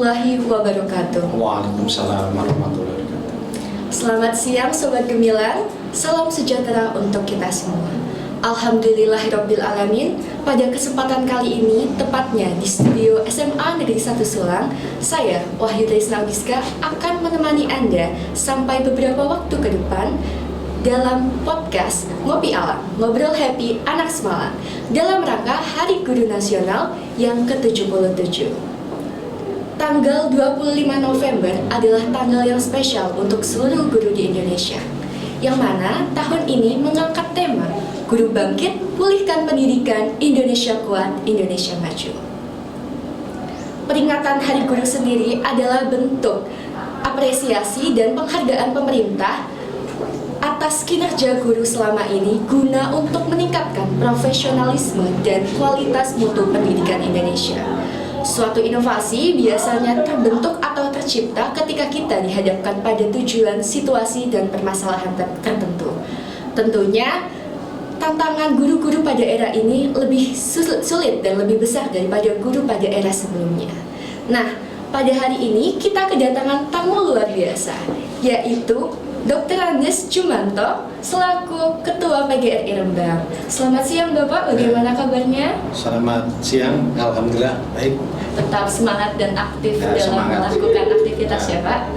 warahmatullahi wabarakatuh. Waalaikumsalam warahmatullahi wabarakatuh. Selamat siang Sobat Gemilang, salam sejahtera untuk kita semua. Alhamdulillahirrabbilalamin. Pada kesempatan kali ini, tepatnya di studio SMA Negeri 1 Sulang, saya, Wahyu Trisna Augiska, akan menemani Anda sampai beberapa waktu ke depan dalam podcast Ngopi Alam, Ngobrol Happy Anak Semalang, dalam rangka Hari Guru Nasional yang ke-77. Tanggal 25 November adalah tanggal yang spesial untuk seluruh guru di Indonesia, yang mana tahun ini mengangkat tema Guru Bangkit, Pulihkan Pendidikan, Indonesia Kuat, Indonesia Maju. Peringatan Hari Guru sendiri adalah bentuk apresiasi dan penghargaan pemerintah atas kinerja guru selama ini guna untuk meningkatkan profesionalisme dan kualitas mutu pendidikan Indonesia. Suatu inovasi biasanya terbentuk atau tercipta ketika kita dihadapkan pada tujuan, situasi, dan permasalahan tertentu. Tentunya, tantangan guru-guru pada era ini lebih sulit dan lebih besar daripada guru pada era sebelumnya. Nah, pada hari ini kita kedatangan tamu luar biasa, yaitu Dr. Andes Jumanto selaku Ketua PGRI Rembang. Selamat siang Bapak, bagaimana kabarnya? Selamat siang, alhamdulillah baik. Tetap semangat dan aktif dalam semangat. melakukan aktivitas ya Pak.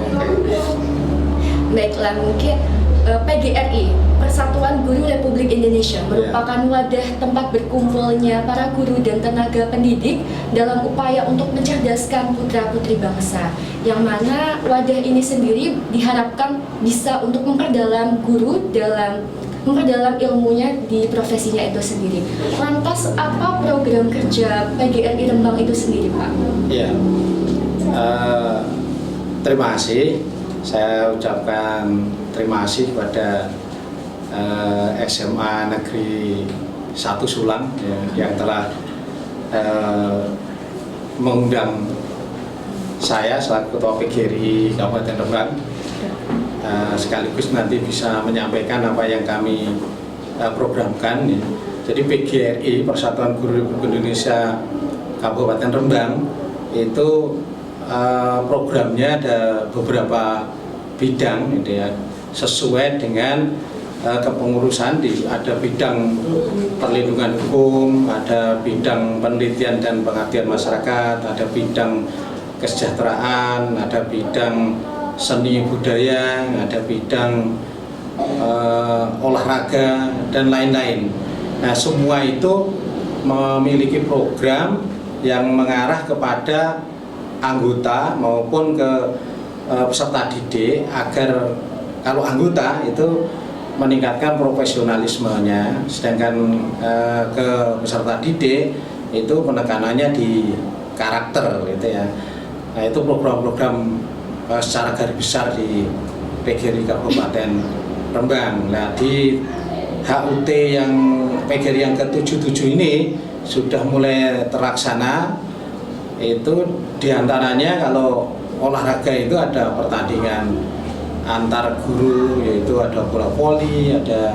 Baiklah, mungkin PGRI, Persatuan Guru Republik Indonesia, merupakan wadah tempat berkumpulnya para guru dan tenaga pendidik dalam upaya untuk mencerdaskan putra-putri bangsa, yang mana wadah ini sendiri diharapkan bisa untuk memperdalam guru dalam memperdalam ilmunya di profesinya itu sendiri. Lantas apa program kerja PGRI Rembang itu sendiri, Pak? Ya, terima kasih. Saya ucapkan terima kasih kepada SMA Negeri 1 Sulang yang telah mengundang saya selaku Ketua PGRI Kabupaten Rembang, sekaligus nanti bisa menyampaikan apa yang kami programkan. Jadi PGRI, Persatuan Guru Republik Indonesia Kabupaten Rembang, itu programnya ada beberapa bidang gitu ya, sesuai dengan kepengurusan. Ada bidang perlindungan hukum, ada bidang penelitian dan pengabdian masyarakat, ada bidang kesejahteraan, ada bidang seni budaya, ada bidang olahraga dan lain-lain. Nah, semua itu memiliki program yang mengarah kepada anggota maupun ke peserta didik, agar kalau anggota itu meningkatkan profesionalismenya, sedangkan ke peserta didik itu penekanannya di karakter gitu ya. Nah, itu program-program secara garis besar di PGRI Kabupaten Rembang. Nah, di HUT yang PGRI yang ke-77 ini sudah mulai terlaksana. Itu diantaranya kalau olahraga itu ada pertandingan antar guru, yaitu ada bola voli, ada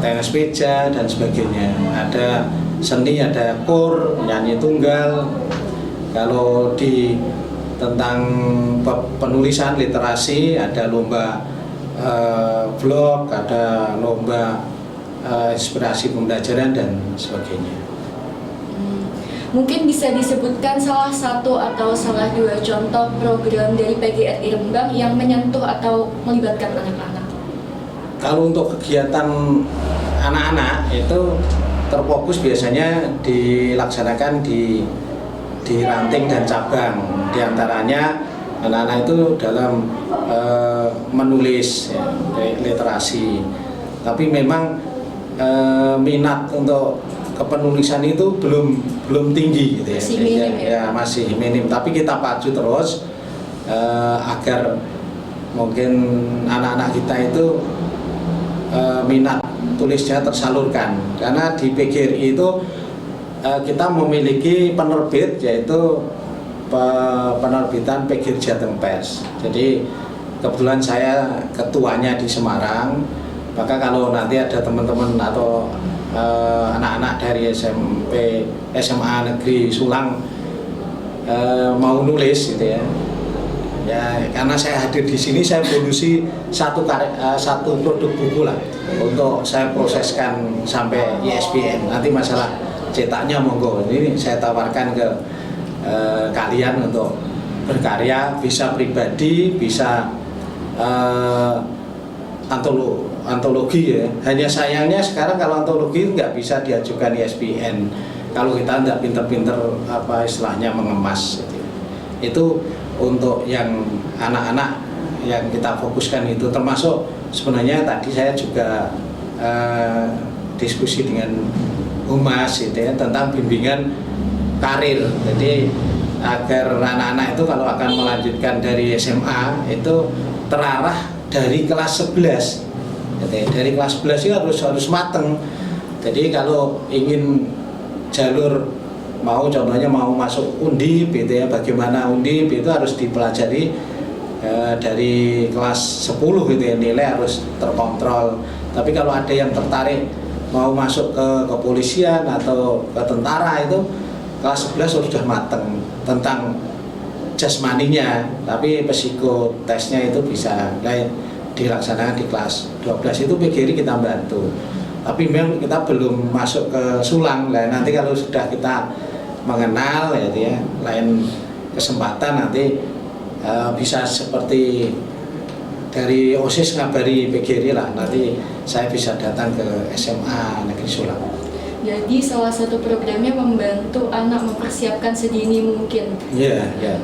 tenis meja dan sebagainya. Ada seni, ada kur, nyanyi tunggal. Kalau di tentang penulisan literasi ada lomba blog, ada lomba inspirasi pembelajaran dan sebagainya. Mungkin bisa disebutkan salah satu atau salah dua contoh program dari PGRI Rembang yang menyentuh atau melibatkan anak-anak. Kalau untuk kegiatan anak-anak itu terfokus biasanya dilaksanakan di ranting dan cabang. Di antaranya anak-anak itu dalam menulis ya, literasi. Tapi memang minat untuk kepenulisan itu belum tinggi gitu ya. Masih minim ya? Masih minim, tapi kita pacu terus agar mungkin anak-anak kita itu minat tulisnya tersalurkan. Karena di PGRI itu kita memiliki penerbit, yaitu penerbitan PGRI Jateng Pers. Jadi kebetulan saya ketuanya di Semarang, maka kalau nanti ada teman-teman atau anak-anak dari SMA Negeri Sulang mau nulis gitu ya. Ya karena saya hadir di sini, saya produksi satu produk buku lah untuk saya proseskan sampai ISBN. Nanti masalah cetaknya monggo, ini saya tawarkan ke kalian untuk berkarya, bisa pribadi, bisa antologi ya. Hanya sayangnya sekarang kalau antologi nggak bisa diajukan ISBN kalau kita nggak pinter-pinter apa istilahnya mengemas gitu. Itu untuk yang anak-anak yang kita fokuskan itu, termasuk sebenarnya tadi saya juga diskusi dengan Humas gitu ya, tentang bimbingan karir. Jadi agar anak-anak itu kalau akan melanjutkan dari SMA itu terarah dari kelas 11. Jadi dari kelas 11 itu harus mateng. Jadi kalau ingin jalur contohnya mau masuk Undip gitu ya, bagaimana Undip itu harus dipelajari dari kelas 10 gitu ya, nilai harus terkontrol. Tapi kalau ada yang tertarik mau masuk ke kepolisian atau ke tentara itu kelas 11 sudah mateng tentang jasmaninya, tapi psikotesnya itu bisa dilaksanakan di kelas 12. Itu PGRI kita bantu. Tapi memang kita belum masuk ke Sulang lah. Nanti kalau sudah kita mengenal ya, lain kesempatan nanti bisa seperti dari OSIS ngabari PGRI lah. Nanti saya bisa datang ke SMA Negeri Sulang. Jadi salah satu programnya membantu anak mempersiapkan sedini mungkin. Iya, yeah.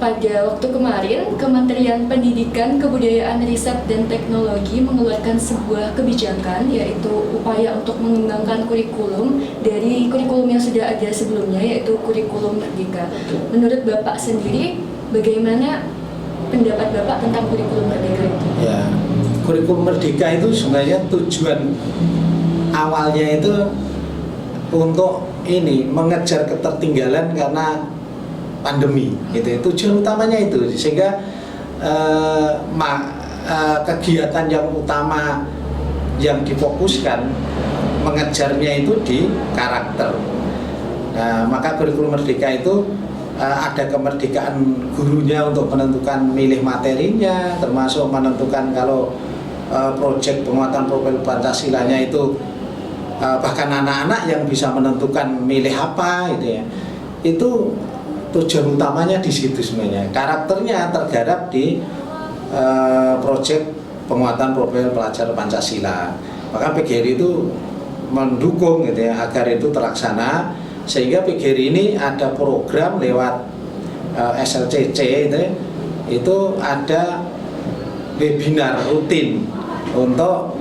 Pada waktu kemarin, Kementerian Pendidikan, Kebudayaan, Riset, dan Teknologi mengeluarkan sebuah kebijakan, yaitu upaya untuk mengembangkan kurikulum dari kurikulum yang sudah ada sebelumnya, yaitu kurikulum Merdeka. Menurut Bapak sendiri, bagaimana pendapat Bapak tentang kurikulum Merdeka itu? Ya, kurikulum Merdeka itu sebenarnya tujuan awalnya itu untuk mengejar ketertinggalan karena pandemi gitu. Tujuan utamanya itu, sehingga kegiatan yang utama yang difokuskan mengejarnya itu di karakter. Nah, maka kurikulum Merdeka itu ada kemerdekaan gurunya untuk menentukan milih materinya, termasuk menentukan kalau proyek penguatan profil Pancasilanya itu bahkan anak-anak yang bisa menentukan milih apa gitu ya. Itu tujuan utamanya di situ sebenarnya. Karakternya tergarap di proyek penguatan profil pelajar Pancasila. Maka PGRI itu mendukung gitu ya agar itu terlaksana, sehingga PGRI ini ada program lewat SLCC itu ada webinar rutin untuk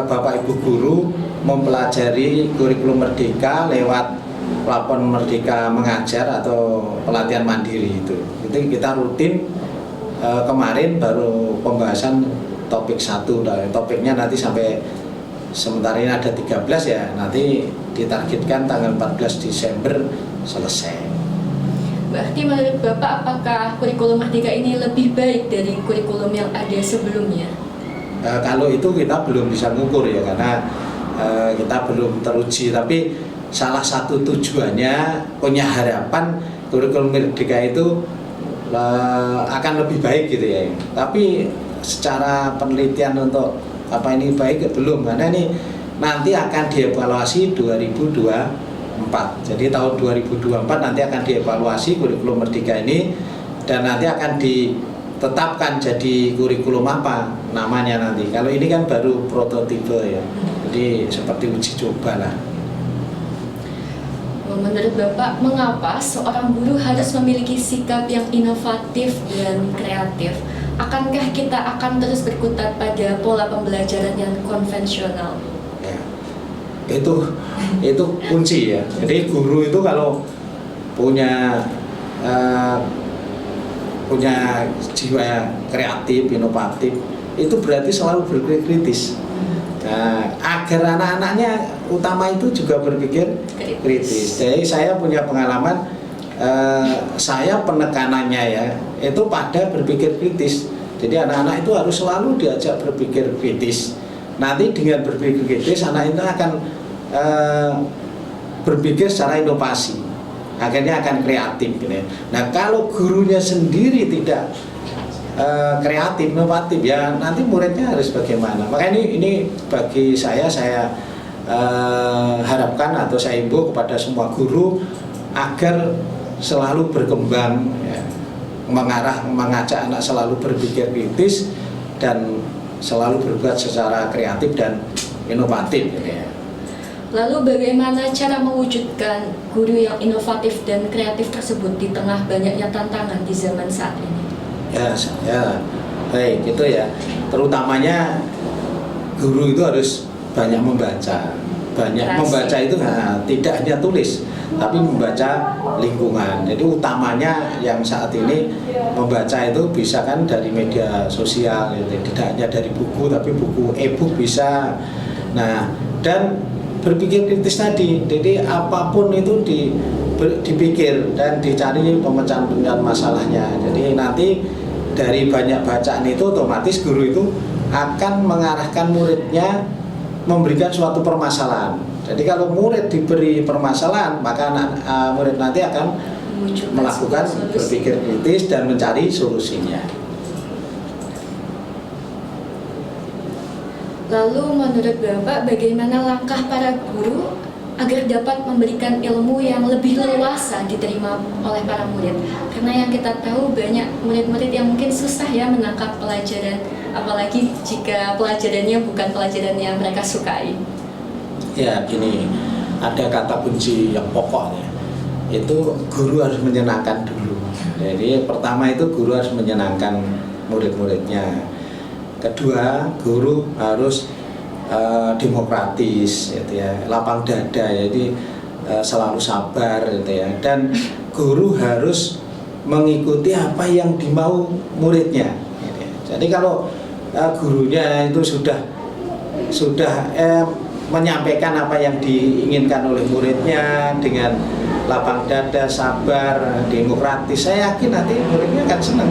Bapak Ibu guru mempelajari kurikulum Merdeka lewat Plafon Merdeka Mengajar atau pelatihan mandiri itu kita rutin. Kemarin baru pembahasan topik 1, topiknya nanti sampai sementara ini ada 13 ya, nanti ditargetkan tanggal 14 Desember selesai. Berarti menurut Bapak, apakah kurikulum Merdeka ini lebih baik dari kurikulum yang ada sebelumnya? Kalau itu kita belum bisa ngukur ya, karena kita belum teruji, tapi salah satu tujuannya, punya harapan kurikulum Merdeka itu akan lebih baik gitu ya. Tapi secara penelitian untuk apa ini baik belum, karena ini nanti akan dievaluasi 2024. Jadi tahun 2024 nanti akan dievaluasi kurikulum Merdeka ini, dan nanti akan ditetapkan jadi kurikulum apa namanya nanti. Kalau ini kan baru prototipe ya, jadi seperti uji coba lah. Menurut Bapak, mengapa seorang guru harus memiliki sikap yang inovatif dan kreatif? Akankah kita akan terus berkutat pada pola pembelajaran yang konvensional? Ya, itu kunci ya. Jadi guru itu kalau punya jiwa kreatif, inovatif, itu berarti selalu berpikir kritis. Nah, agar anak-anaknya utama itu juga berpikir kritis. Jadi saya punya pengalaman, saya penekanannya ya itu pada berpikir kritis. Jadi anak-anak itu harus selalu diajak berpikir kritis. Nanti dengan berpikir kritis anak itu akan berpikir secara inovasi. akhirnya akan kreatif gitu ya. Nah kalau gurunya sendiri tidak kreatif, inovatif, ya nanti muridnya harus bagaimana. Maka ini bagi saya harapkan atau saya himbau kepada semua guru agar selalu berkembang ya, mengajak anak selalu berpikir kritis dan selalu berbuat secara kreatif dan inovatif gitu ya. Lalu bagaimana cara mewujudkan guru yang inovatif dan kreatif tersebut di tengah banyaknya tantangan di zaman saat ini? Ya, baik itu ya. Terutamanya guru itu harus banyak membaca. Membaca itu tidak hanya tulis, tapi membaca lingkungan. Jadi utamanya yang saat ini membaca itu bisa kan dari media sosial, gitu. Tidak hanya dari buku, tapi buku e-book bisa. Nah, dan berpikir kritis tadi, jadi apapun itu dipikir dan dicari pemecahan masalahnya. Jadi nanti dari banyak bacaan itu otomatis guru itu akan mengarahkan muridnya memberikan suatu permasalahan. Jadi kalau murid diberi permasalahan, maka murid nanti akan melakukan berpikir kritis dan mencari solusinya. Lalu menurut Bapak bagaimana langkah para guru agar dapat memberikan ilmu yang lebih leluasa diterima oleh para murid? Karena yang kita tahu banyak murid-murid yang mungkin susah ya menangkap pelajaran, apalagi jika pelajarannya bukan pelajaran yang mereka sukai. Ya gini, ada kata kunci yang pokok ya, itu guru harus menyenangkan dulu. Jadi pertama itu guru harus menyenangkan murid-muridnya. Kedua, guru harus demokratis, gitu ya, lapang dada, jadi selalu sabar, gitu ya. Dan guru harus mengikuti apa yang dimau muridnya. Gitu ya. Jadi kalau gurunya itu sudah menyampaikan apa yang diinginkan oleh muridnya dengan lapang dada, sabar, demokratis, saya yakin nanti muridnya akan senang.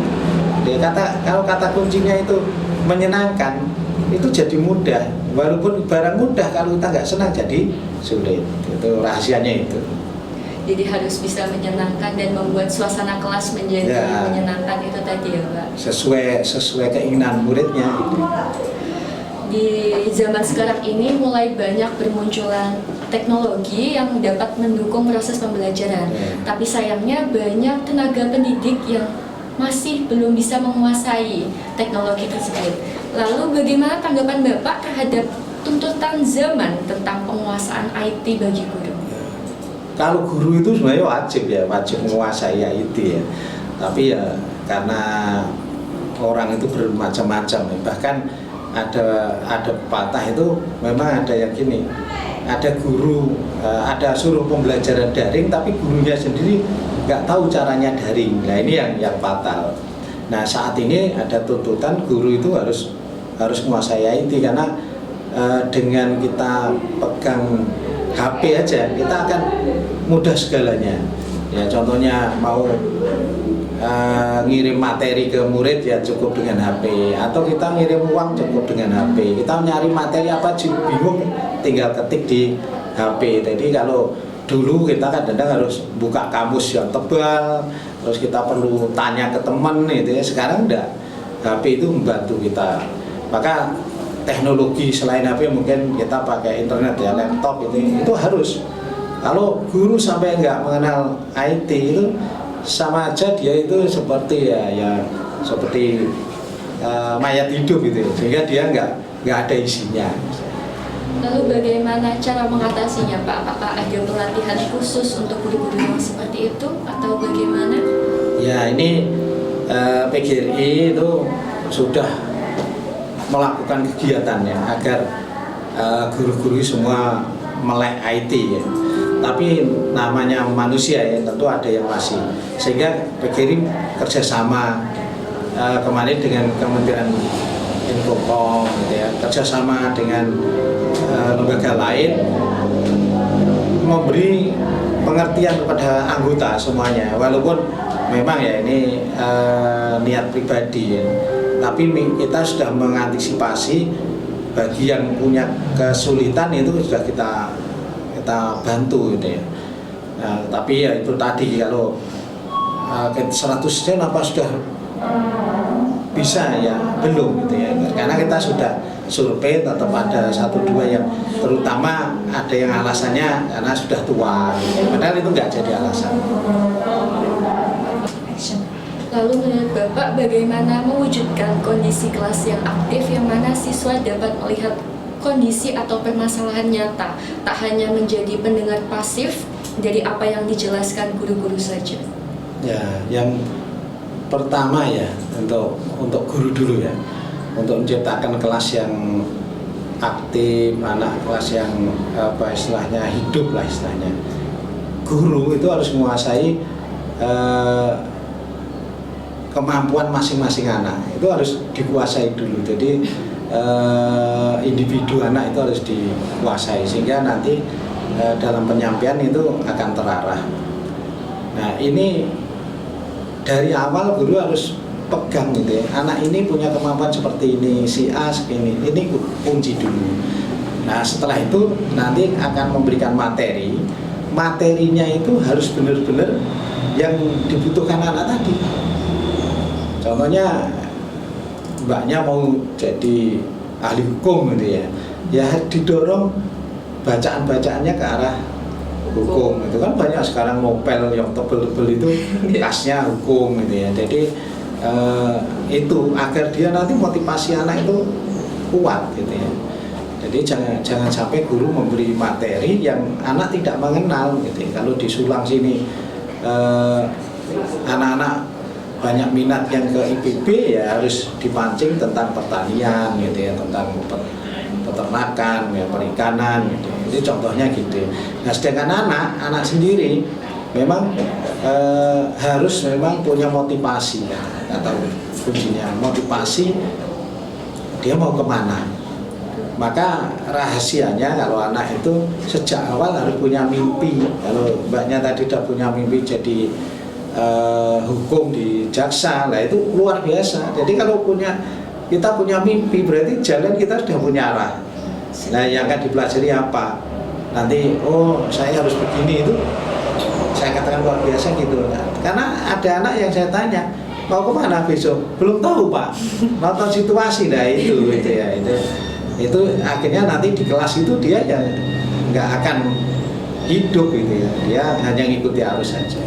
Kalau kata kuncinya itu menyenangkan, itu jadi mudah. Walaupun barang mudah, kalau kita nggak senang jadi sulit. Itu rahasianya itu. Jadi harus bisa menyenangkan dan membuat suasana kelas menjadi menyenangkan itu tadi ya Pak. Sesuai keinginan muridnya. Di zaman sekarang ini mulai banyak bermunculan teknologi yang dapat mendukung proses pembelajaran. Tapi sayangnya banyak tenaga pendidik yang masih belum bisa menguasai teknologi tersebut. Lalu bagaimana tanggapan Bapak terhadap tuntutan zaman tentang penguasaan IT bagi guru? Kalau guru itu sebenarnya wajib menguasai IT ya. Tapi ya karena orang itu bermacam-macam ya. Bahkan ada pepatah itu memang ada yang gini. Ada guru, ada suruh pembelajaran daring tapi gurunya sendiri nggak tahu caranya daring. Nah ini yang fatal. Nah saat ini ada tuntutan guru itu harus menguasai IT karena dengan kita pegang HP aja kita akan mudah segalanya. Ya contohnya mau ngirim materi ke murid ya cukup dengan HP, atau kita ngirim uang cukup dengan HP. Kita nyari materi apa bingung tinggal ketik di HP. Jadi kalau dulu kita kadang-kadang harus buka kamus yang tebal, terus kita perlu tanya ke teman gitu ya. Sekarang enggak, HP itu membantu kita. Maka teknologi selain HP mungkin kita pakai internet ya, laptop itu harus. Kalau guru sampai enggak mengenal IT itu sama aja dia itu seperti seperti mayat hidup gitu, sehingga dia nggak ada isinya. Lalu bagaimana cara mengatasinya Pak? Apakah ada pelatihan khusus untuk guru-guru yang seperti itu atau bagaimana? Ya ini PGRI itu sudah melakukan kegiatannya agar guru-guru semua melek IT ya. Tapi namanya manusia ya tentu ada yang masih, sehingga PGRI kerjasama kemarin dengan Kementerian Infocom gitu ya, kerjasama dengan lembaga lain memberi pengertian kepada anggota semuanya, walaupun memang ya ini niat pribadi ya, tapi kita sudah mengantisipasi bagi yang punya kesulitan itu sudah kita bantu gitu ya. Nah, tapi ya itu tadi kalau 100% apa sudah bisa ya belum gitu ya, karena kita sudah survei tetap ada 1-2 yang terutama ada yang alasannya karena sudah tua, padahal itu nggak jadi alasan. Lalu menurut Bapak bagaimana mewujudkan kondisi kelas yang aktif yang mana siswa dapat melihat kondisi atau permasalahan nyata, tak hanya menjadi pendengar pasif dari apa yang dijelaskan guru-guru saja? Ya, yang pertama ya untuk guru dulu ya, untuk menciptakan kelas yang aktif, anak kelas yang apa istilahnya hidup lah istilahnya. Guru itu harus menguasai kemampuan masing-masing anak, itu harus dikuasai dulu. Jadi individu anak itu harus dikuasai sehingga nanti dalam penyampaian itu akan terarah. Nah ini dari awal guru harus pegang gitu ya, anak ini punya kemampuan seperti ini, si A segini, ini kunci dulu. Nah setelah itu nanti akan memberikan materinya itu harus benar-benar yang dibutuhkan anak tadi. Contohnya mbaknya mau jadi ahli hukum gitu ya, ya didorong bacaan-bacaannya ke arah hukum. Itu kan banyak sekarang novel yang tebel-tebel itu khasnya hukum gitu ya. Jadi itu agar dia nanti motivasi anak itu kuat gitu ya. Jadi jangan sampai guru memberi materi yang anak tidak mengenal gitu ya. Kalau disulang sini anak-anak banyak minat yang ke IPB, ya harus dipancing tentang pertanian gitu ya, tentang peternakan ya, perikanan gitu. Jadi contohnya gitu. Nah sedangkan anak sendiri memang harus memang punya motivasi ya, atau kuncinya motivasi dia mau kemana. Maka rahasianya kalau anak itu sejak awal harus punya mimpi. Kalau mbaknya tadi udah punya mimpi jadi hukum di jaksa, lah itu luar biasa. Jadi kalau kita punya mimpi berarti jalan kita sudah punya arah. Nah yang akan dipelajari apa? Nanti saya harus begini, itu saya katakan luar biasa gitu. Karena ada anak yang saya tanya mau kemana besok, belum tahu Pak, nonton situasi. Nah itu ya itu akhirnya nanti di kelas itu dia ya nggak akan hidup gitu ya, dia hanya ngikuti arus saja.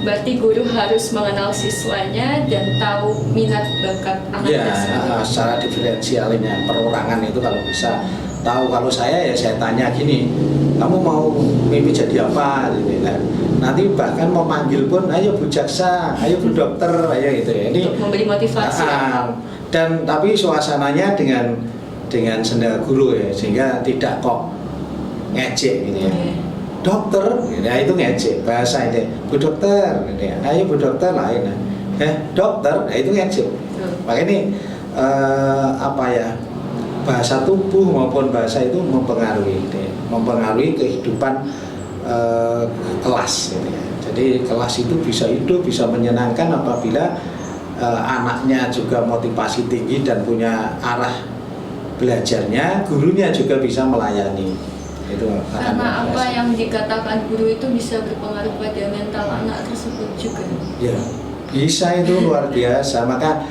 Berarti guru harus mengenal siswanya dan tahu minat bakat anak tersebut. Ya, secara diferensialnya perorangan itu kalau bisa tahu. Kalau saya ya saya tanya gini, kamu mau mimpi jadi apa? Gitu. Nah, nanti bahkan mau manggil pun, ayo Bu Jaksa, ayo Bu Dokter, ayo gitu ya. Ini untuk memberi motivasi. Dan tapi suasananya dengan senda guru ya, sehingga tidak kok ngejek gitu ya. Dokter, ya itu ngejek bahasa ini. Bu Dokter, gitu ya. Ayo Bu Dokter lain. Dokter, ya itu ngejek. Makanya ini apa ya, bahasa tubuh maupun bahasa itu mempengaruhi, gitu ya. Mempengaruhi kehidupan kelas. Gitu ya. Jadi kelas itu bisa hidup, bisa menyenangkan apabila anaknya juga motivasi tinggi dan punya arah belajarnya, gurunya juga bisa melayani. Itu karena apa yang dikatakan guru itu bisa berpengaruh pada mental anak tersebut juga. Ya, bisa, itu luar biasa. Maka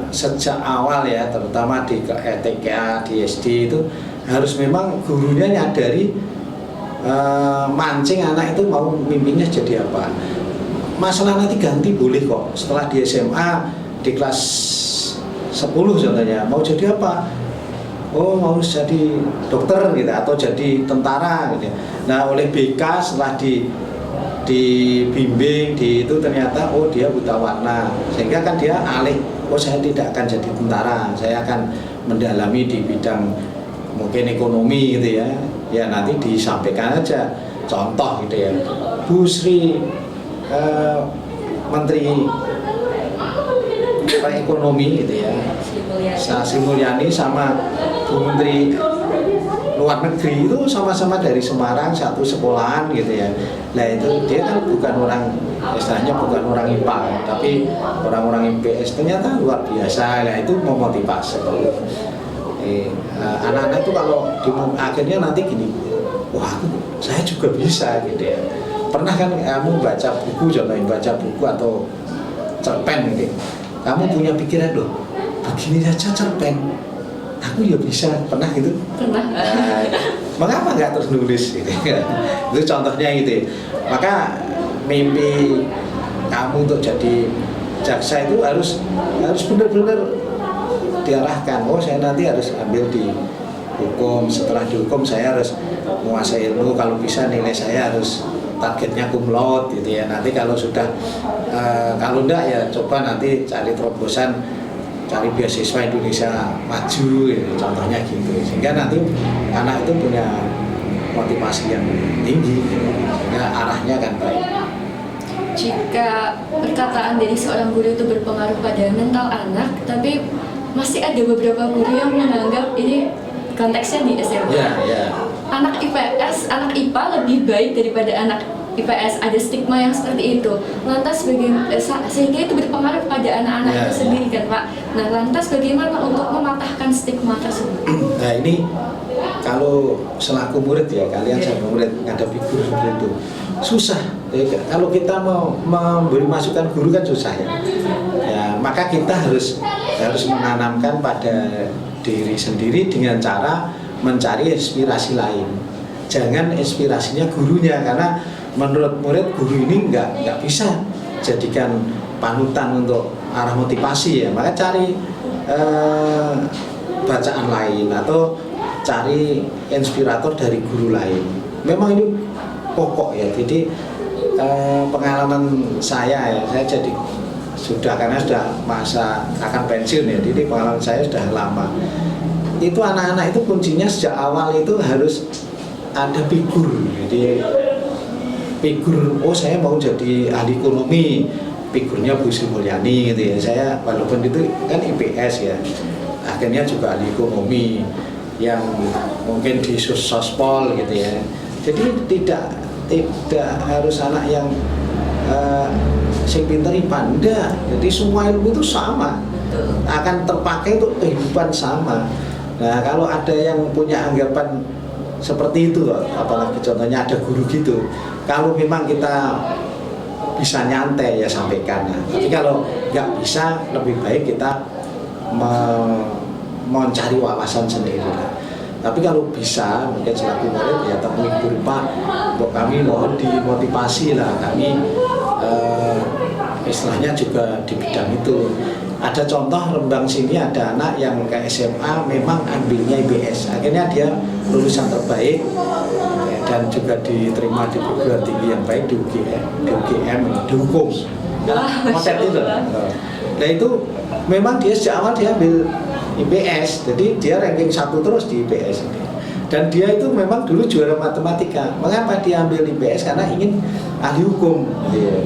sejak awal ya, terutama di TK, di SD itu harus memang gurunya nyadari mancing anak itu mau mimpinya jadi apa. Masalah nanti ganti boleh kok. Setelah di SMA di kelas 10 contohnya mau jadi apa? Mau jadi dokter gitu atau jadi tentara gitu. Nah oleh BK setelah dibimbing itu ternyata dia buta warna, sehingga kan dia alih, saya tidak akan jadi tentara, saya akan mendalami di bidang mungkin ekonomi gitu ya. Ya nanti disampaikan aja contoh gitu ya, Bu Sri Menteri Ekonomi gitu ya, Sri Mulyani sama Bu Menteri Luar Negeri itu sama-sama dari Semarang, satu sekolahan gitu ya. Nah itu dia kan bukan orang, istilahnya bukan orang IPA, tapi orang-orang IPS, ternyata luar biasa. Nah itu memotivasi. Anak-anak itu kalau akhirnya nanti gini, wah saya juga bisa gitu ya. Pernah kan kamu baca buku, contohnya baca buku atau cerpen gitu, kamu punya pikiran loh, begini saja cerpen, aku ya bisa, pernah gitu? Pernah. Mengapa nggak terus nulis gitu? Itu contohnya gitu. Maka mimpi kamu untuk jadi jaksa itu harus benar-benar diarahkan. Oh, saya nanti harus ambil di hukum, setelah di hukum saya harus menguasai ilmu, kalau bisa nilai saya harus targetnya cum laude gitu ya. Nanti kalau sudah kalau enggak ya coba nanti cari terobosan, cari beasiswa Indonesia Maju gitu, contohnya gitu, sehingga nanti anak itu punya motivasi yang tinggi gitu, sehingga arahnya kan baik. Jika perkataan dari seorang guru itu berpengaruh pada mental anak, tapi masih ada beberapa guru yang menganggap ini konteksnya di SMA. Ya. Anak IPS, anak IPA lebih baik daripada anak IPS, ada stigma yang seperti itu. Lantas sehingga itu berpengaruh pada anak-anak itu sendiri kan Pak. Nah lantas bagaimana untuk mematahkan stigma tersebut? Nah ini kalau selaku murid ya, kalian selaku murid menghadapi guru seperti itu susah. Kalau kita mau memberi masukan guru kan susah ya. Ya maka kita harus menanamkan pada diri sendiri dengan cara mencari inspirasi lain. Jangan inspirasinya gurunya, karena menurut murid guru ini nggak bisa jadikan panutan untuk arah motivasi ya. Maka cari bacaan lain atau cari inspirator dari guru lain. Memang ini pokok ya. Jadi pengalaman saya ya, saya jadi karena sudah masa akan pensiun ya, jadi pengalaman saya sudah lama. Itu anak-anak itu kuncinya sejak awal itu harus ada figur. Jadi figur, oh saya mau jadi ahli ekonomi, figurnya Bu Sri Mulyani gitu ya. Saya walaupun itu kan IPS ya, akhirnya juga ahli ekonomi yang mungkin di sospol gitu ya. Jadi tidak harus anak yang sing pinter IPA, enggak. Jadi semua ilmu itu sama, akan terpakai untuk kehidupan sama. Nah kalau ada yang punya anggapan seperti itu, apalagi contohnya ada guru gitu, kalau memang kita bisa nyantai ya sampaikan. Tapi kalau nggak bisa, lebih baik kita mencari wawasan sendiri lah. Tapi kalau bisa, mungkin selaku murid ya temui guru, Pak, untuk kami mohon dimotivasi lah, kami istilahnya juga di bidang itu. Ada contoh Rembang sini ada anak yang ke SMA memang ambilnya IPS, akhirnya dia lulusan terbaik dan juga diterima di perguruan tinggi yang baik di UGM, di hukum. Model itu. Nah itu memang dia sejak awal dia ambil IPS, jadi dia ranking 1 terus di IPS ini. Dan dia itu memang dulu juara matematika. Mengapa dia ambil IPS? Karena ingin ahli hukum,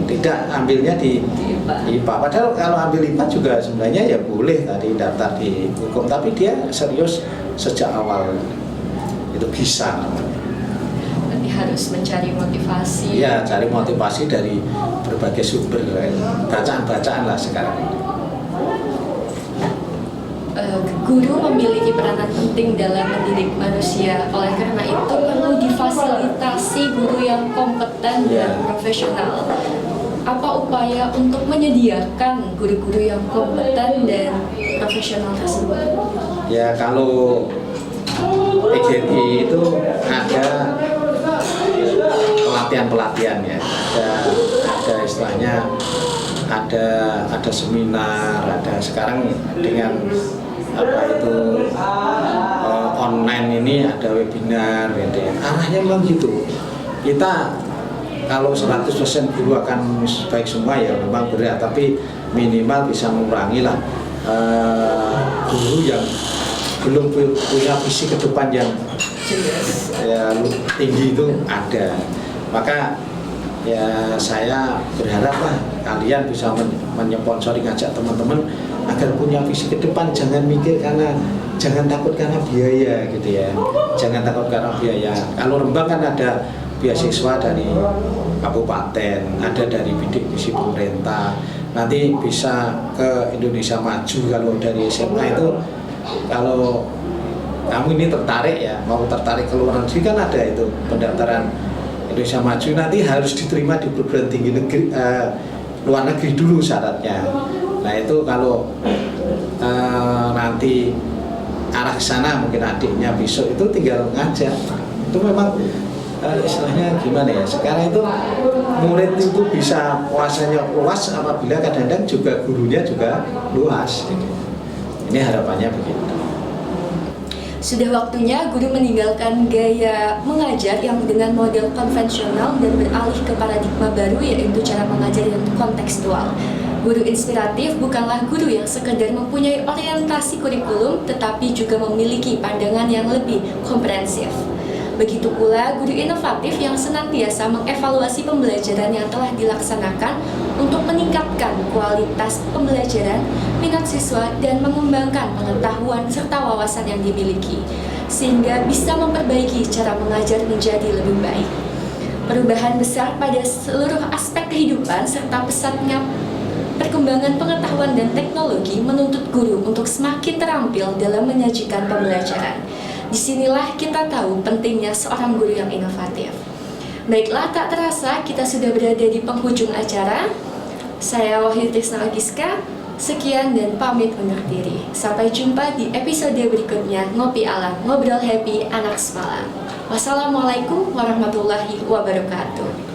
tidak ambilnya di IPA. Padahal kalau ambil IPA juga sebenarnya ya boleh tadi daftar di hukum, tapi dia serius sejak awal, itu bisa. Nanti harus mencari motivasi. Ya, cari motivasi dari berbagai sumber, bacaan-bacaan lah sekarang ini. Guru memiliki peranan penting dalam mendidik manusia. Oleh karena itu perlu difasilitasi guru yang kompeten dan profesional. Apa upaya untuk menyediakan guru-guru yang kompeten dan profesional tersebut? Ya kalau PGRI itu ada pelatihan ya, ada istilahnya ada seminar, ada sekarang dengan online ini ada webinar gitu ya. Arahnya memang gitu. Kita kalau 100% guru akan baik semua ya memang berat, tapi minimal bisa mengurangi lah guru yang belum punya visi ke depan yang ya, tinggi itu ada. Maka ya saya berharap lah kalian bisa menyponsori, ngajak teman-teman agar punya visi ke depan. Jangan takut karena biaya gitu ya, jangan takut karena biaya. Kalau Rembang kan ada beasiswa dari kabupaten, ada dari bidik misi pemerintah, nanti bisa ke Indonesia Maju. Kalau dari SMA itu kalau kamu ini tertarik ya, mau tertarik ke luar negeri kan ada itu pendaftaran Indonesia Maju, nanti harus diterima di perguruan tinggi negeri luar negeri dulu syaratnya. Nah itu kalau nanti arah ke sana mungkin adiknya besok itu tinggal ngajak. Itu memang istilahnya gimana ya, sekarang itu murid itu bisa wawasannya luas apabila kadang-kadang juga gurunya juga luas. Ini harapannya begitu. Sudah waktunya guru meninggalkan gaya mengajar yang dengan model konvensional dan beralih ke paradigma baru, yaitu cara mengajar yang kontekstual. Guru inspiratif bukanlah guru yang sekedar mempunyai orientasi kurikulum, tetapi juga memiliki pandangan yang lebih komprehensif. Begitu pula guru inovatif yang senantiasa mengevaluasi pembelajaran yang telah dilaksanakan untuk meningkatkan kualitas pembelajaran, minat siswa, dan mengembangkan pengetahuan serta wawasan yang dimiliki, sehingga bisa memperbaiki cara mengajar menjadi lebih baik. Perubahan besar pada seluruh aspek kehidupan serta pesatnya perkembangan pengetahuan dan teknologi menuntut guru untuk semakin terampil dalam menyajikan pembelajaran. Disinilah kita tahu pentingnya seorang guru yang inovatif. Baiklah, tak terasa kita sudah berada di penghujung acara. Saya Wahyu Trisna Agiska, sekian dan pamit undur diri. Sampai jumpa di episode berikutnya Ngopi Alam, Ngobrol Happy Anak Semalam. Wassalamualaikum warahmatullahi wabarakatuh.